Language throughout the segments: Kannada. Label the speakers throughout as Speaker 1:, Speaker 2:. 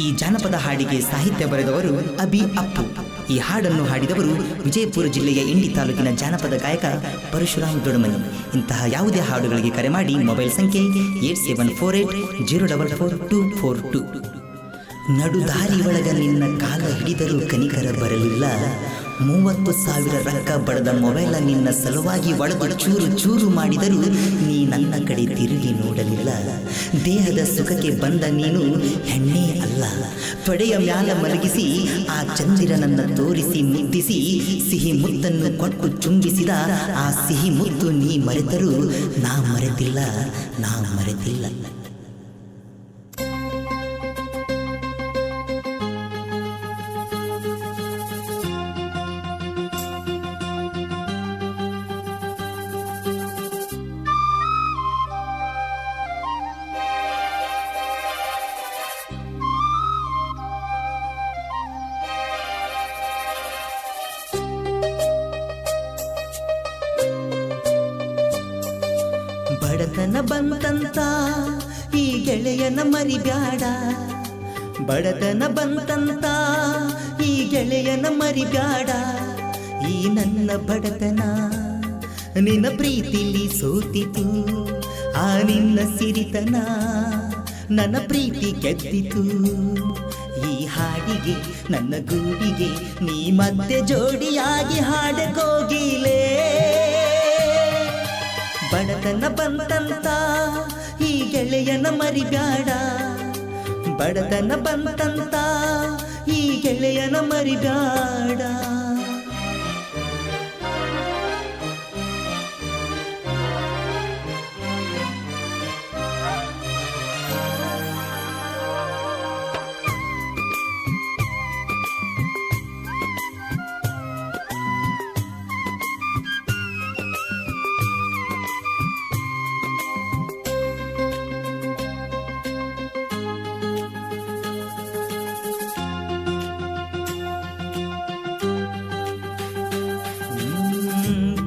Speaker 1: ಈ ಜಾನಪದ ಹಾಡಿಗೆ ಸಾಹಿತ್ಯ ಬರೆದವರು ಅಭಿ ಅಪ್ಪು. ಈ ಹಾಡನ್ನು ಹಾಡಿದವರು ವಿಜಯಪುರ ಜಿಲ್ಲೆಯ ಇಂಡಿ ತಾಲೂಕಿನ ಜಾನಪದ ಗಾಯಕ ಪರಶುರಾಮ್ ದೊಡಮನಿ. ಇಂತಹ ಯಾವುದೇ ಹಾಡುಗಳಿಗೆ ಕರೆ ಮಾಡಿ. ಮೊಬೈಲ್ ಸಂಖ್ಯೆ 8748044242. ನಡುದಾರಿ ಒಳಗ ನಿನ್ನ ಕಾಲ ಹಿಡಿದರೂ ಕನಿಕರ ಬರಲಿಲ್ಲ. 30,000 ರೊಕ್ಕ ಬಡದ ಮೊಬೈಲ ನಿನ್ನ ಸಲುವಾಗಿ ಒಳಗೆ ಚೂರು ಚೂರು ಮಾಡಿದರೂ ನೀ ನನ್ನ ಕಡೆ ತಿರುಗಿ ನೋಡಲಿಲ್ಲ. ದೇಹದ ಸುಖಕ್ಕೆ ಬಂದ ನೀನು ಹೆಣ್ಣೇ ಅಲ್ಲ. ತೊಡೆಯ ಮ್ಯಾಲ ಮಲಗಿಸಿ ಆ ಚಂದಿರನನ್ನು ತೋರಿಸಿ ಮುದ್ದಿಸಿ ಸಿಹಿ ಮುತ್ತನ್ನು ಕೊಟ್ಟು ಚುಂಬಿಸಿದ ಆ ಸಿಹಿ ಮುತ್ತು ನೀ ಮರೆತರೂ ನಾ ಮರೆತಿಲ್ಲ, ನಾ ಮರೆತಿಲ್ಲ. ಬಡತನ ಬಂತಂತ ಈ ಗೆಳೆಯನ ಮರಿಬ್ಯಾಡ. ಬಡತನ ಬಂತಂತ ಈ ಗೆಳೆಯನ ಮರಿಬ್ಯಾಡ. ಈ ನನ್ನ ಬಡತನ ನಿನ್ನ ಪ್ರೀತಿಲಿ ಸೋತಿತು. ಆ ನಿನ್ನ ಸಿರಿತನ ನನ್ನ ಪ್ರೀತಿ ಗೆದ್ದಿತು. ಈ ಹಾಡಿಗೆ ನನ್ನ ಗೂಡಿಗೆ ನೀ ಮತ್ತೆ ಜೋಡಿಯಾಗಿ ಹಾಡಕೋಗಿಲೇ. ಬಡತನ ಬಂತಂತ ಈ ಗೆಳೆಯನ ಮರಿಬ್ಯಾಡ. ಬಡತನ ಬಂತಂತ ಈ ಗೆಳೆಯನ ಮರಿಬ್ಯಾಡ.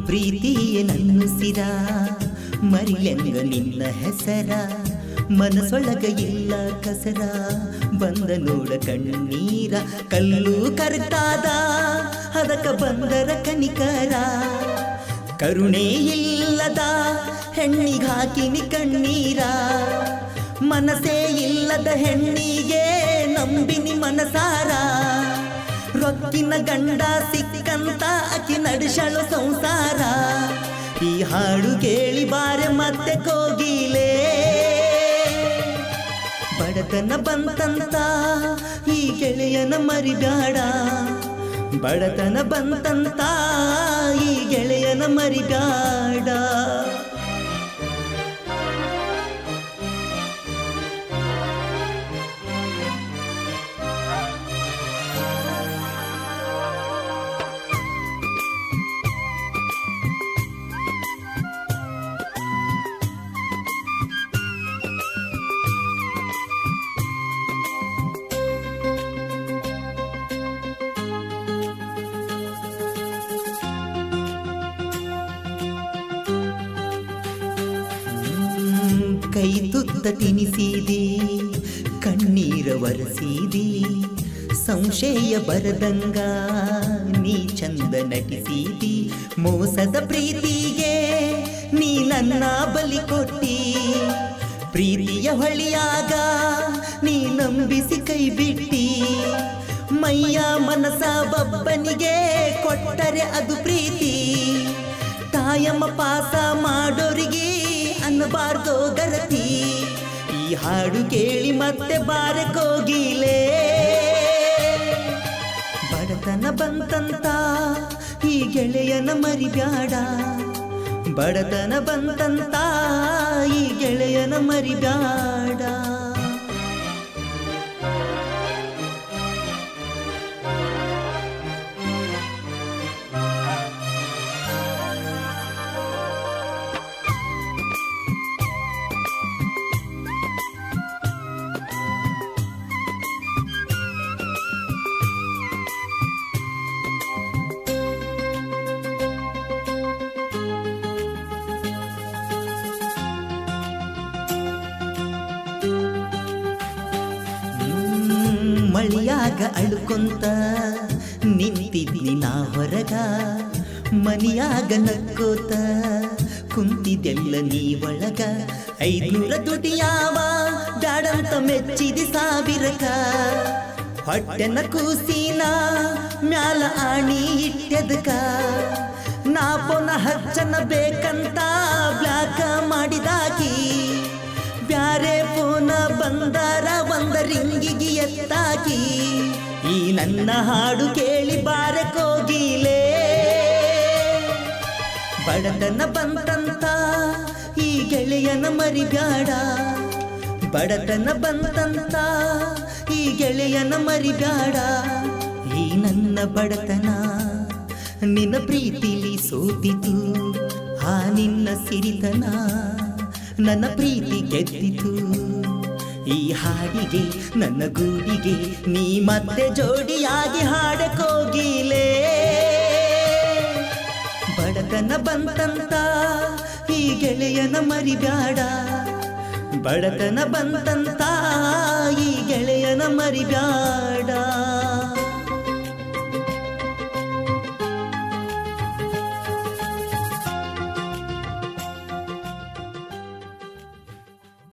Speaker 1: ಪ್ರೀತಿಯೇ ನನ್ನುಸಿರ ಮರಿಲೆಂಗ ನಿನ್ನ ಹೆಸರ. ಮನಸೊಳಗ ಇಲ್ಲ ಕಸರ ಬಂದ ನೋಡ ಕಣ್ಣೀರ. ಕಲ್ಲು ಕರ್ತಾದ ಅದಕ್ಕ ಬಂದರ ಕನಿಕರ. ಕರುಣೆ ಇಲ್ಲದ ಹೆಣ್ಣಿಗಾಕಿನಿ ಕಣ್ಣೀರ. ಮನಸೇ ಇಲ್ಲದ ಹೆಣ್ಣಿಗೆ ನಂಬಿನಿ ಮನಸಾರ. ರೊಕ್ಕಿನ ಗಂಡ ಸಿಕ್ಕಂತ ಅಕ್ಕಿ ನಡೆಸಳು ಸಂಸಾರ. ಈ ಹಾಡು ಕೇಳಿ ಬಾರೆ ಮತ್ತೆ ಕೋಗಿಲೇ. ಬಡತನ ಬಂತಂತ ಈ ಗೆಳೆಯನ ಮರಿಬ್ಯಾಡ. ಬಡತನ ಬಂತಂತ ಈ ಗೆಳೆಯನ ಮರಿಬ್ಯಾಡ. ಕೈ ತುತ್ತ ತಿನಿಸಿದಿ ಕಣ್ಣೀರ ಒರೆಸಿದಿ. ಸಂಶಯ ಬರದಂಗ ನೀ ಚಂದ ನಟಿಸಿದಿ. ಮೋಸದ ಪ್ರೀತಿಗೆ ನೀ ನನ್ನ ಬಲಿ ಕೊಟ್ಟಿ. ಪ್ರೀತಿಯ ಹೊಳಿಯಾಗ ನೀ ನಂಬಿಸಿ ಕೈ ಬಿಟ್ಟಿ. ಮೈಯ ಮನಸ ಒಬ್ಬನಿಗೆ ಕೊಟ್ಟರೆ ಅದು ಪ್ರೀತಿ. ಕಾಯಮ ಪಾಸ ಮಾಡೋರಿಗೆ ಅನ್ನಬಾರ್ದೋ ಗರತಿ. ಈ ಹಾಡು ಕೇಳಿ ಮತ್ತೆ ಬಾರೆ ಕೋಗಿಲೇ. ಬಡತನ ಬಂತಂತ ಈ ಗೆಳೆಯನ ಮರಿಬ್ಯಾಡ. ಬಡತನ ಬಂತಂತ ಈ ಗೆಳೆಯನ ಮರಿಬ್ಯಾಡ. ಮಳಿಯಾಗ ಅಳುಕೊಂತ ನಿಂತಿದ್ನಿ ನಾ ಹೊರಗ, ಮನಿಯಾಗ ನಕ್ಕೋತ ಕುಂತಿದೆಲ್ಲ ನೀ ಒಳಗ. 500 ದುಡಿಯಾವ ಬ್ಯಾಡಂತ ಮೆಚ್ಚಿದಿ 1000ಕ, ಹೊಟ್ಟೆನ ಕೂಸಿನ ಮ್ಯಾಲ ಆಣಿ ಇಟ್ಟೆದಕ. ನಾ ಪೊನ ಹಚ್ಚನ ಬೇಕಂತ ಬ್ಲಾಕ ಮಾಡಿದಾಕಿ, ಬ್ಯಾರೆ ಫೋನ ಬಂದಾರ ಒಂದ ರಿಂಗಿಗಿ ಎತ್ತಾಕಿ. ಈ ನನ್ನ ಹಾಡು ಕೇಳಿ ಬಾರೆ ಕೋಗಿಲೆ, ಬಡತನ ಬಂತಂತ ಈ ಗೆಳೆಯನ ಮರಿಬ್ಯಾಡ. ಬಡತನ ಬಂತಂತ ಈ ಗೆಳೆಯನ ಮರಿಬ್ಯಾಡ. ಈ ನನ್ನ ಬಡತನ ನಿನ್ನ ಪ್ರೀತಿಲಿ ಸೋತಿತು, ಆ ನಿನ್ನ ಸಿರಿತನ ನನ್ನ ಪ್ರೀತಿ ಗೆದ್ದಿತು. ಈ ಹಾಡಿಗೆ ನನ್ನ ಗೂಡಿಗೆ ನೀ ಮತ್ತೆ ಜೋಡಿಯಾಗಿ ಹಾಡ ಕೋಗಿಲೆ. ಬಡತನ ಬಂತಂತ ಈ ಗೆಳೆಯನ ಮರಿಬ್ಯಾಡ. ಬಡತನ ಬಂತಂತ ಈ ಗೆಳೆಯನ ಮರಿಬ್ಯಾಡ.